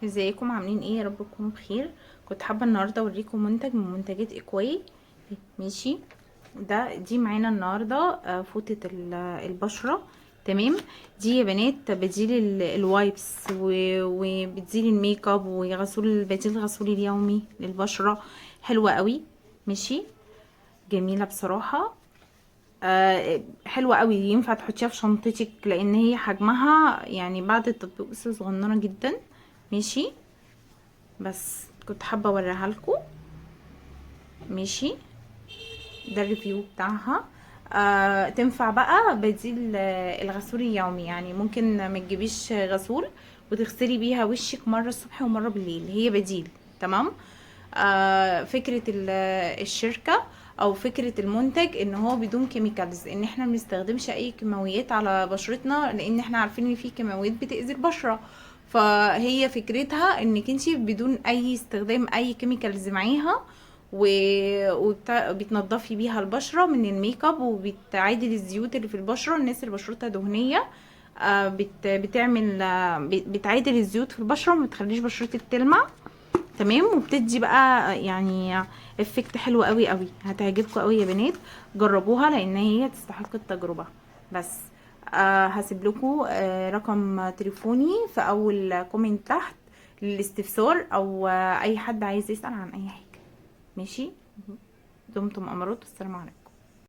ازيكم عاملين ايه؟ يا رب تكونوا بخير. كنت حابه النهارده اوريكم منتج من منتجات اكواي. ماشي. دي معانا النهارده فوطه البشره. تمام. دي يا بنات بديل الوايبس وبتزيل الميك اب وغسول، بديل غسول اليومي للبشره. حلوه قوي. ماشي. جميله بصراحه. حلوه قوي، ينفع تحطيها في شنطتك لان هي حجمها يعني بعد التطبيق بس صغننه جدا. ماشي. بس كنت حابه اوريها لكم. ماشي. ده الريفيو بتاعها. تنفع بقى بديل الغسول اليومي، يعني ممكن ما تجيبيش غسول وتغسلي بيها وشك مره الصبح ومره بالليل، هي بديل. تمام. فكره الشركه او فكره المنتج ان هو بدون كيميكالز، ان احنا ما بنستخدمش اي كيماويات على بشرتنا، لان احنا عارفين ان في كيماويات بتاذي البشره. فهي فكرتها انك انتي بدون اي استخدام اي كيميكالز معاها، وبتنضفي بيها البشره من الميك اب، وبتعادل الزيوت اللي في البشره. الناس اللي بشرتها دهنيه بتعمل بتعادل الزيوت في البشره وما بتخليش بشرتك تلمع. تمام. وبتدي بقى يعني افكت حلو قوي قوي، هتعجبكم قوي يا بنات. جربوها لان هي تستحق التجربه. بس هسيب لكم رقم تليفوني في اول كومنت تحت للاستفسار، او اي حد عايز يسأل عن اي حاجه. ماشي. دمتم امارات، والسلام عليكم.